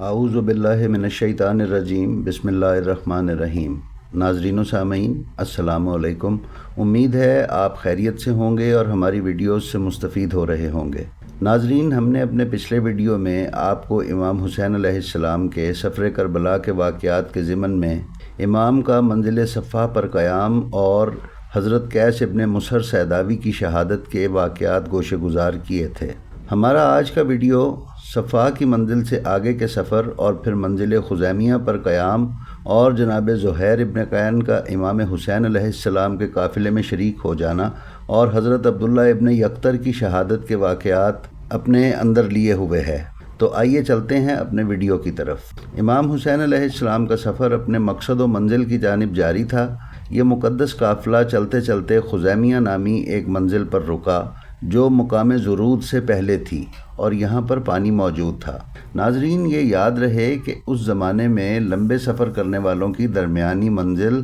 اعوذ باللہ من الشیطان الرجیم بسم اللہ الرحمن الرحیم۔ ناظرین و سامعین السلام علیکم۔ امید ہے آپ خیریت سے ہوں گے اور ہماری ویڈیوز سے مستفید ہو رہے ہوں گے۔ ناظرین، ہم نے اپنے پچھلے ویڈیو میں آپ کو امام حسین علیہ السلام کے سفر کربلا کے واقعات کے ضمن میں امام کا منزل صفا پر قیام اور حضرت قیس ابن مسہر سیداوی کی شہادت کے واقعات گوشے گزار کیے تھے۔ ہمارا آج کا ویڈیو صفا کی منزل سے آگے کے سفر اور پھر منزل خزیمیہ پر قیام اور جناب زہیر ابن قین کا امام حسین علیہ السلام کے قافلے میں شریک ہو جانا اور حضرت عبداللہ ابن یقطر کی شہادت کے واقعات اپنے اندر لیے ہوئے ہے۔ تو آئیے چلتے ہیں اپنے ویڈیو کی طرف۔ امام حسین علیہ السلام کا سفر اپنے مقصد و منزل کی جانب جاری تھا۔ یہ مقدس قافلہ چلتے چلتے خزیمیہ نامی ایک منزل پر رکا جو مقام زرود سے پہلے تھی اور یہاں پر پانی موجود تھا۔ ناظرین، یہ یاد رہے کہ اس زمانے میں لمبے سفر کرنے والوں کی درمیانی منزل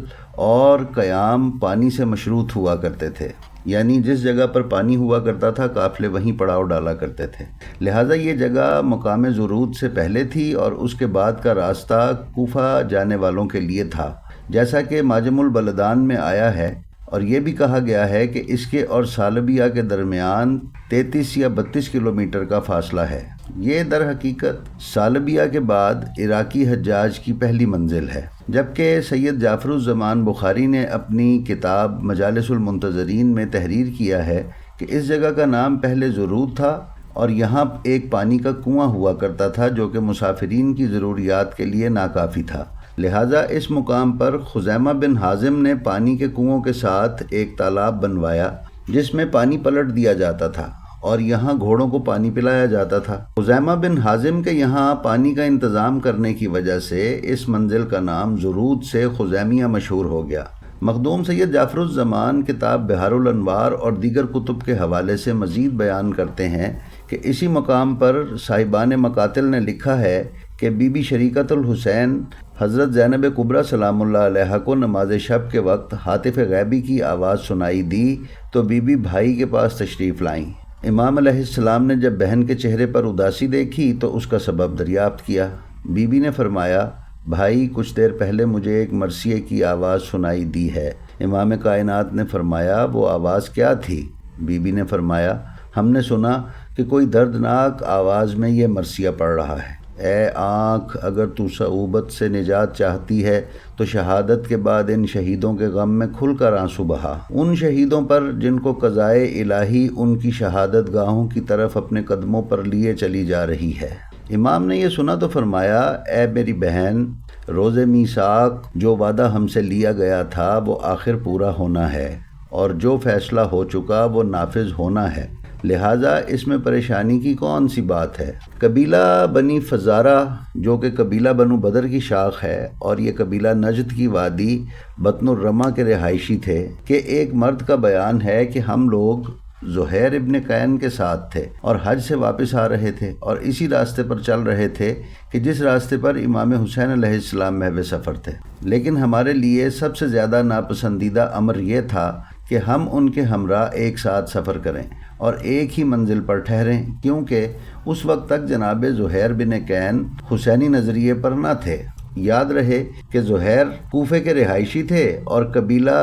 اور قیام پانی سے مشروط ہوا کرتے تھے، یعنی جس جگہ پر پانی ہوا کرتا تھا قافلے وہیں پڑاؤ ڈالا کرتے تھے۔ لہٰذا یہ جگہ مقام زرود سے پہلے تھی اور اس کے بعد کا راستہ کوفہ جانے والوں کے لیے تھا، جیسا کہ معجم البلدان میں آیا ہے، اور یہ بھی کہا گیا ہے کہ اس کے اور سالبیہ کے درمیان 33 یا 32 کلومیٹر کا فاصلہ ہے۔ یہ در حقیقت سالبیہ کے بعد عراقی حجاج کی پہلی منزل ہے، جبکہ سید جعفر الزمان بخاری نے اپنی کتاب مجالس المنتظرین میں تحریر کیا ہے کہ اس جگہ کا نام پہلے زرود تھا اور یہاں ایک پانی کا کنواں ہوا کرتا تھا جو کہ مسافرین کی ضروریات کے لیے ناکافی تھا۔ لہٰذا اس مقام پر خزیمہ بن حازم نے پانی کے کنووں کے ساتھ ایک تالاب بنوایا جس میں پانی پلٹ دیا جاتا تھا اور یہاں گھوڑوں کو پانی پلایا جاتا تھا۔ خزیمہ بن حازم کے یہاں پانی کا انتظام کرنے کی وجہ سے اس منزل کا نام زرود سے خزیمیہ مشہور ہو گیا۔ مخدوم سید جعفر الزمان کتاب بحار الانوار اور دیگر کتب کے حوالے سے مزید بیان کرتے ہیں کہ اسی مقام پر صاحبان مقاتل نے لکھا ہے کہ بی بی شریکت الحسین حضرت زینب کبریٰ سلام اللہ علیہا کو نماز شب کے وقت ہاتف غیبی کی آواز سنائی دی تو بی بی بھائی کے پاس تشریف لائیں۔ امام علیہ السلام نے جب بہن کے چہرے پر اداسی دیکھی تو اس کا سبب دریافت کیا۔ بی بی نے فرمایا، بھائی، کچھ دیر پہلے مجھے ایک مرثیے کی آواز سنائی دی ہے۔ امام کائنات نے فرمایا، وہ آواز کیا تھی؟ بی بی نے فرمایا، ہم نے سنا کہ کوئی دردناک آواز میں یہ مرثیہ پڑھ رہا ہے، اے آنکھ، اگر تو صعوبت سے نجات چاہتی ہے تو شہادت کے بعد ان شہیدوں کے غم میں کھل کر آنسو بہا، ان شہیدوں پر جن کو قضائے الہی ان کی شہادت گاہوں کی طرف اپنے قدموں پر لیے چلی جا رہی ہے۔ امام نے یہ سنا تو فرمایا، اے میری بہن، روز میثاق جو وعدہ ہم سے لیا گیا تھا وہ آخر پورا ہونا ہے اور جو فیصلہ ہو چکا وہ نافذ ہونا ہے، لہٰذا اس میں پریشانی کی کون سی بات ہے؟ قبیلہ بنی فزارہ جو کہ قبیلہ بنو بدر کی شاخ ہے اور یہ قبیلہ نجد کی وادی بطن الرما کے رہائشی تھے، کہ ایک مرد کا بیان ہے کہ ہم لوگ زہیر ابن قین کے ساتھ تھے اور حج سے واپس آ رہے تھے اور اسی راستے پر چل رہے تھے کہ جس راستے پر امام حسین علیہ السلام محو سفر تھے، لیکن ہمارے لیے سب سے زیادہ ناپسندیدہ امر یہ تھا کہ ہم ان کے ہمراہ ایک ساتھ سفر کریں اور ایک ہی منزل پر ٹھہریں، کیونکہ اس وقت تک جناب زہیر بن قین حسینی نظریے پر نہ تھے۔ یاد رہے کہ زہیر کوفے کے رہائشی تھے اور قبیلہ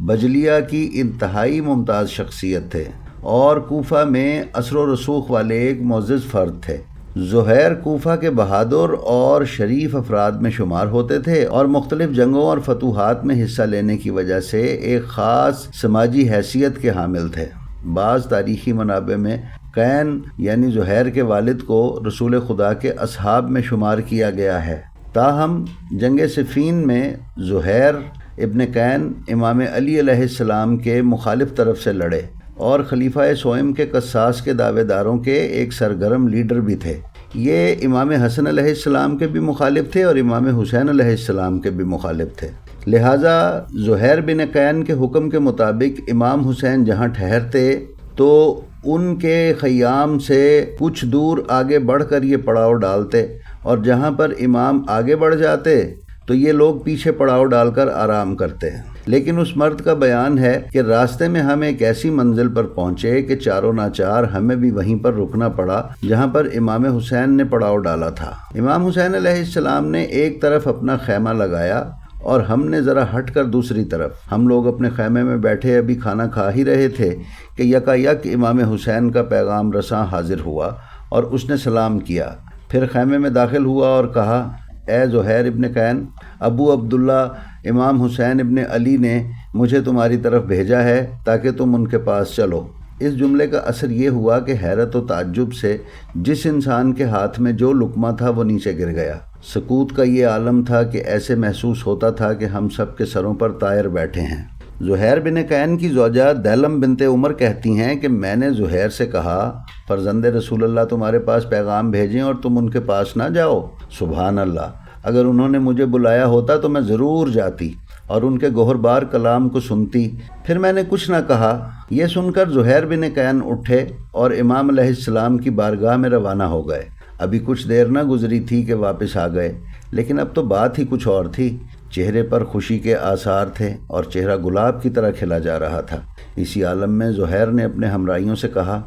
بجلیہ کی انتہائی ممتاز شخصیت تھے اور کوفہ میں اثر و رسوخ والے ایک معزز فرد تھے۔ زہیر کوفہ کے بہادر اور شریف افراد میں شمار ہوتے تھے اور مختلف جنگوں اور فتوحات میں حصہ لینے کی وجہ سے ایک خاص سماجی حیثیت کے حامل تھے۔ بعض تاریخی منابع میں قین یعنی زہیر کے والد کو رسول خدا کے اصحاب میں شمار کیا گیا ہے۔ تاہم جنگ صفین میں زہیر ابن قین امام علی علیہ السلام کے مخالف طرف سے لڑے اور خلیفہ سوئم کے قصاص کے دعوے داروں کے ایک سرگرم لیڈر بھی تھے۔ یہ امام حسن علیہ السلام کے بھی مخالف تھے اور امام حسین علیہ السلام کے بھی مخالف تھے۔ لہٰذا زہیر بن قین کے حکم کے مطابق امام حسین جہاں ٹھہرتے تو ان کے خیام سے کچھ دور آگے بڑھ کر یہ پڑاؤ ڈالتے اور جہاں پر امام آگے بڑھ جاتے تو یہ لوگ پیچھے پڑاؤ ڈال کر آرام کرتے۔ لیکن اس مرد کا بیان ہے کہ راستے میں ہم ایک ایسی منزل پر پہنچے کہ چاروں ناچار ہمیں بھی وہیں پر رکنا پڑا جہاں پر امام حسین نے پڑاؤ ڈالا تھا۔ امام حسین علیہ السلام نے ایک طرف اپنا خیمہ لگایا اور ہم نے ذرا ہٹ کر دوسری طرف۔ ہم لوگ اپنے خیمے میں بیٹھے ابھی کھانا کھا ہی رہے تھے کہ یکا یک امام حسین کا پیغام رساں حاضر ہوا اور اس نے سلام کیا، پھر خیمے میں داخل ہوا اور کہا، اے زہیر ابن قین، ابو عبداللہ امام حسین ابن علی نے مجھے تمہاری طرف بھیجا ہے تاکہ تم ان کے پاس چلو۔ اس جملے کا اثر یہ ہوا کہ حیرت و تعجب سے جس انسان کے ہاتھ میں جو لقمہ تھا وہ نیچے گر گیا۔ سکوت کا یہ عالم تھا کہ ایسے محسوس ہوتا تھا کہ ہم سب کے سروں پر طائر بیٹھے ہیں۔ زہیر بن قین کی زوجہ دیلم بنت عمر کہتی ہیں کہ میں نے زہیر سے کہا، فرزند رسول اللہ تمہارے پاس پیغام بھیجیں اور تم ان کے پاس نہ جاؤ۔ سبحان اللہ، اگر انہوں نے مجھے بلایا ہوتا تو میں ضرور جاتی اور ان کے گوہربار کلام کو سنتی۔ پھر میں نے کچھ نہ کہا۔ یہ سن کر زہیر بن قین اٹھے اور امام علیہ السلام کی بارگاہ میں روانہ ہو گئے۔ ابھی کچھ دیر نہ گزری تھی کہ واپس آ گئے، لیکن اب تو بات ہی کچھ اور تھی۔ چہرے پر خوشی کے آثار تھے اور چہرہ گلاب کی طرح کھلا جا رہا تھا۔ اسی عالم میں زہیر نے اپنے ہمراہیوں سے کہا،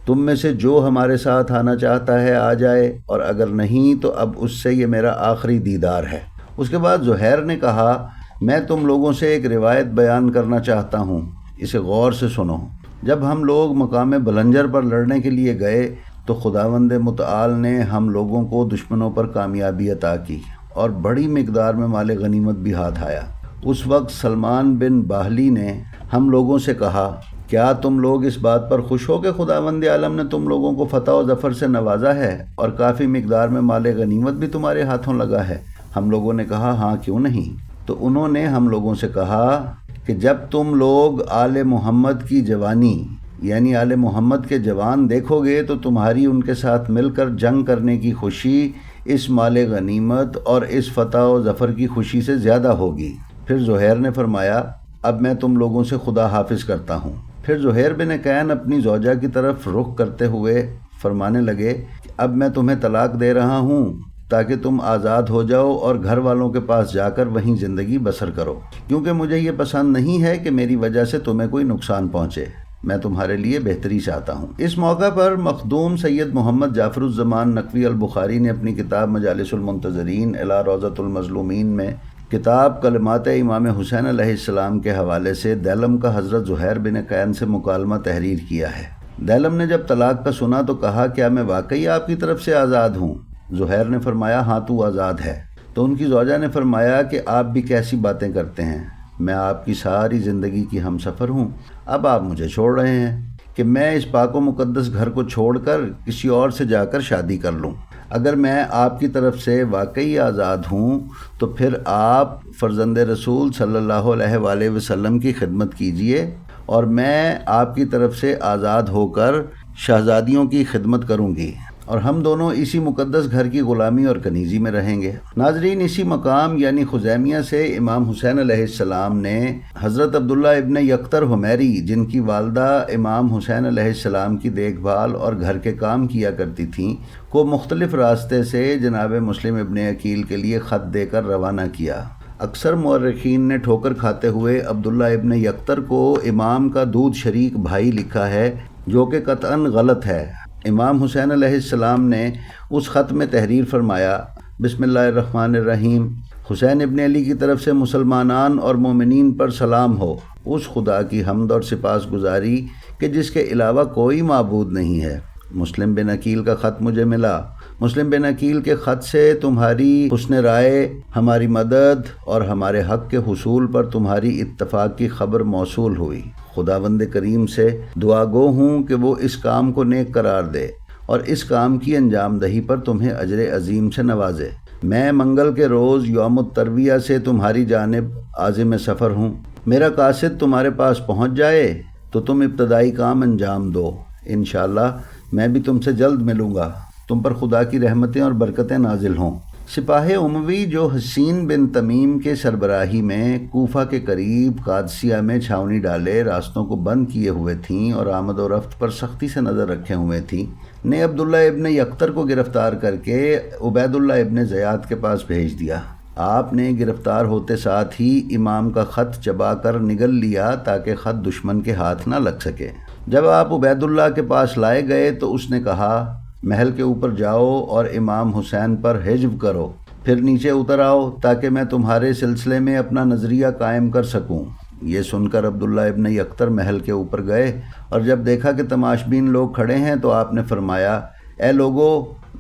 تم میں سے جو ہمارے ساتھ آنا چاہتا ہے آ جائے، اور اگر نہیں تو اب اس سے یہ میرا آخری دیدار ہے۔ اس کے بعد زہیر نے کہا، میں تم لوگوں سے ایک روایت بیان کرنا چاہتا ہوں، اسے غور سے سنو۔ جب ہم لوگ مقام بلنجر پر لڑنے کے لیے گئے تو خداوند متعال نے ہم لوگوں کو دشمنوں پر کامیابی عطا کی اور بڑی مقدار میں مال غنیمت بھی ہاتھ آیا۔ اس وقت سلمان بن باہلی نے ہم لوگوں سے کہا، کیا تم لوگ اس بات پر خوش ہو کہ خداوند عالم نے تم لوگوں کو فتح و ظفر سے نوازا ہے اور کافی مقدار میں مال غنیمت بھی تمہارے ہاتھوں لگا ہے؟ ہم لوگوں نے کہا، ہاں کیوں نہیں۔ تو انہوں نے ہم لوگوں سے کہا کہ جب تم لوگ آل محمد کی جوانی یعنی آل محمد کے جوان دیکھو گے تو تمہاری ان کے ساتھ مل کر جنگ کرنے کی خوشی اس مال غنیمت اور اس فتح و ظفر کی خوشی سے زیادہ ہوگی۔ پھر زہیر نے فرمایا، اب میں تم لوگوں سے خدا حافظ کرتا ہوں۔ پھر زہیر بن قین اپنی زوجہ کی طرف رخ کرتے ہوئے فرمانے لگے کہ اب میں تمہیں طلاق دے رہا ہوں تاکہ تم آزاد ہو جاؤ اور گھر والوں کے پاس جا کر وہیں زندگی بسر کرو، کیونکہ مجھے یہ پسند نہیں ہے کہ میری وجہ سے تمہیں کوئی نقصان پہنچے۔ میں تمہارے لیے بہتری چاہتا ہوں۔ اس موقع پر مخدوم سید محمد جعفر الزمان نقوی البخاری نے اپنی کتاب مجالس المنتظرین الی روضۃ المظلومین میں کتاب کلمات امام حسین علیہ السلام کے حوالے سے دیلم کا حضرت زہیر بن قین سے مکالمہ تحریر کیا ہے۔ دیلم نے جب طلاق کا سنا تو کہا، کیا میں واقعی آپ کی طرف سے آزاد ہوں؟ زہیر نے فرمایا، ہاں تو آزاد ہے۔ تو ان کی زوجہ نے فرمایا کہ آپ بھی کیسی باتیں کرتے ہیں، میں آپ کی ساری زندگی کی ہم سفر ہوں، اب آپ مجھے چھوڑ رہے ہیں کہ میں اس پاک و مقدس گھر کو چھوڑ کر کسی اور سے جا کر شادی کر لوں۔ اگر میں آپ کی طرف سے واقعی آزاد ہوں تو پھر آپ فرزند رسول صلی اللہ علیہ وآلہ وسلم کی خدمت کیجئے اور میں آپ کی طرف سے آزاد ہو کر شہزادیوں کی خدمت کروں گی، اور ہم دونوں اسی مقدس گھر کی غلامی اور کنیزی میں رہیں گے۔ ناظرین، اسی مقام یعنی خزیمیہ سے امام حسین علیہ السلام نے حضرت عبداللہ ابن یکتر حمیری، جن کی والدہ امام حسین علیہ السلام کی دیکھ بھال اور گھر کے کام کیا کرتی تھیں، کو مختلف راستے سے جناب مسلم ابن عقیل کے لیے خط دے کر روانہ کیا۔ اکثر مورخین نے ٹھوکر کھاتے ہوئے عبداللہ ابن یکتر کو امام کا دودھ شریک بھائی لکھا ہے، جو کہ قطعاً غلط ہے۔ امام حسین علیہ السلام نے اس خط میں تحریر فرمایا، بسم اللہ الرحمن الرحیم، حسین ابن علی کی طرف سے مسلمانان اور مومنین پر سلام ہو، اس خدا کی حمد اور سپاس گزاری کہ جس کے علاوہ کوئی معبود نہیں ہے۔ مسلم بن عقیل کا خط مجھے ملا۔ مسلم بن عقیل کے خط سے تمہاری حسن رائے، ہماری مدد اور ہمارے حق کے حصول پر تمہاری اتفاق کی خبر موصول ہوئی۔ خداوند کریم سے دعا گو ہوں کہ وہ اس کام کو نیک قرار دے اور اس کام کی انجام دہی پر تمہیں اجر عظیم سے نوازے۔ میں منگل کے روز یوم الترویہ سے تمہاری جانب عازم سفر ہوں۔ میرا قاصد تمہارے پاس پہنچ جائے تو تم ابتدائی کام انجام دو، انشاءاللہ میں بھی تم سے جلد ملوں گا، تم پر خدا کی رحمتیں اور برکتیں نازل ہوں۔ سپاہ اموی جو حسین بن تمیم کے سربراہی میں کوفہ کے قریب قادسیہ میں چھاؤنی ڈالے راستوں کو بند کیے ہوئے تھیں اور آمد و رفت پر سختی سے نظر رکھے ہوئے تھیں، نے عبداللہ ابن یکتر کو گرفتار کر کے عبید اللہ ابن زیاد کے پاس بھیج دیا۔ آپ نے گرفتار ہوتے ساتھ ہی امام کا خط چبا کر نگل لیا تاکہ خط دشمن کے ہاتھ نہ لگ سکے۔ جب آپ عبید اللہ کے پاس لائے گئے تو اس نے کہا، محل کے اوپر جاؤ اور امام حسین پر حجب کرو، پھر نیچے اتر آؤ تاکہ میں تمہارے سلسلے میں اپنا نظریہ قائم کر سکوں۔ یہ سن کر عبداللہ ابن یکتر محل کے اوپر گئے اور جب دیکھا کہ تماش بین لوگ کھڑے ہیں تو آپ نے فرمایا، اے لوگو،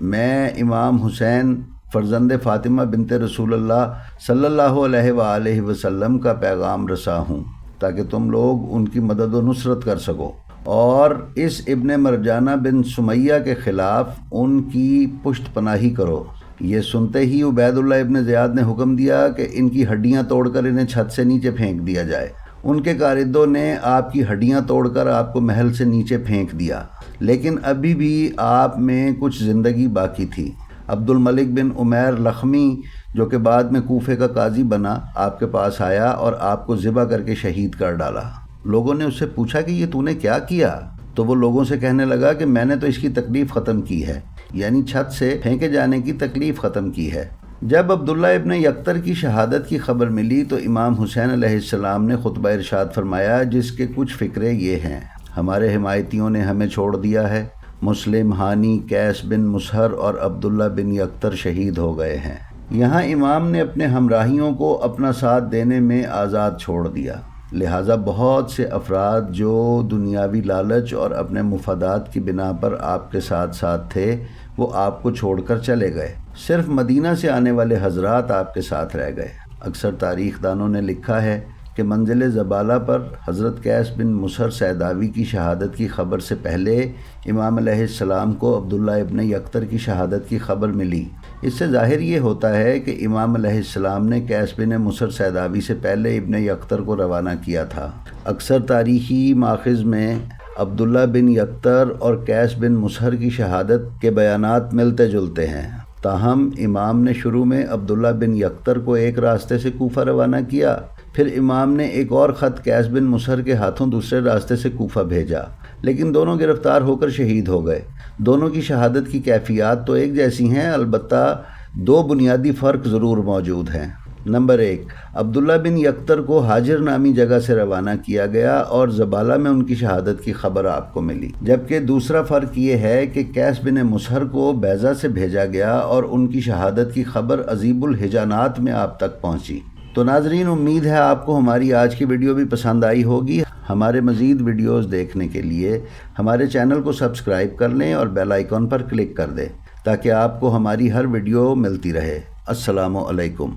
میں امام حسین فرزند فاطمہ بنت رسول اللہ صلی اللہ علیہ وآلہ وسلم کا پیغام رساں ہوں تاکہ تم لوگ ان کی مدد و نصرت کر سکو، اور اس ابن مرجانہ بن سمیہ کے خلاف ان کی پشت پناہی کرو۔ یہ سنتے ہی عبید اللہ ابن زیاد نے حکم دیا کہ ان کی ہڈیاں توڑ کر انہیں چھت سے نیچے پھینک دیا جائے۔ ان کے کاردوں نے آپ کی ہڈیاں توڑ کر آپ کو محل سے نیچے پھینک دیا، لیکن ابھی بھی آپ میں کچھ زندگی باقی تھی۔ عبد الملک بن عمیر لخمی، جو کہ بعد میں کوفے کا قاضی بنا، آپ کے پاس آیا اور آپ کو ذبح کر کے شہید کر ڈالا۔ لوگوں نے اس سے پوچھا کہ یہ تو نے کیا کیا؟ تو وہ لوگوں سے کہنے لگا کہ میں نے تو اس کی تکلیف ختم کی ہے، یعنی چھت سے پھینکے جانے کی تکلیف ختم کی ہے۔ جب عبداللہ ابن یکتر کی شہادت کی خبر ملی تو امام حسین علیہ السلام نے خطبہ ارشاد فرمایا، جس کے کچھ فقرے یہ ہیں: ہمارے حمایتیوں نے ہمیں چھوڑ دیا ہے، مسلم، ہانی، قیس بن مسہر اور عبداللہ بن یکتر شہید ہو گئے ہیں۔ یہاں امام نے اپنے ہمراہیوں کو اپنا ساتھ دینے میں آزاد چھوڑ دیا، لہٰذا بہت سے افراد جو دنیاوی لالچ اور اپنے مفادات کی بنا پر آپ کے ساتھ تھے، وہ آپ کو چھوڑ کر چلے گئے۔ صرف مدینہ سے آنے والے حضرات آپ کے ساتھ رہ گئے۔ اکثر تاریخ دانوں نے لکھا ہے کہ منزل زبالہ پر حضرت قیس بن مسہر سیداوی کی شہادت کی خبر سے پہلے امام علیہ السلام کو عبداللہ ابن یکتر کی شہادت کی خبر ملی۔ اس سے ظاہر یہ ہوتا ہے کہ امام علیہ السلام نے قیس بن مسہر سیداوی سے پہلے ابن یکتر کو روانہ کیا تھا۔ اکثر تاریخی ماخذ میں عبداللہ بن یکتر اور قیس بن مسہر کی شہادت کے بیانات ملتے جلتے ہیں، تاہم امام نے شروع میں عبداللہ بن یکتر کو ایک راستے سے کوفہ روانہ کیا، پھر امام نے ایک اور خط قیس بن مسہر کے ہاتھوں دوسرے راستے سے کوفہ بھیجا، لیکن دونوں گرفتار ہو کر شہید ہو گئے۔ دونوں کی شہادت کی کیفیات تو ایک جیسی ہیں، البتہ دو بنیادی فرق ضرور موجود ہیں۔ نمبر 1، عبداللہ بن یکتر کو حاجر نامی جگہ سے روانہ کیا گیا اور زبالہ میں ان کی شہادت کی خبر آپ کو ملی، جبکہ دوسرا فرق یہ ہے کہ قیس بن مسہر کو بیضہ سے بھیجا گیا اور ان کی شہادت کی خبر عذیب الحجانات میں آپ تک پہنچی۔ تو ناظرین، امید ہے آپ کو ہماری آج کی ویڈیو بھی پسند آئی ہوگی۔ ہمارے مزید ویڈیوز دیکھنے کے لیے ہمارے چینل کو سبسکرائب کر لیں اور بیل آئیکن پر کلک کر دیں تاکہ آپ کو ہماری ہر ویڈیو ملتی رہے۔ السلام علیکم۔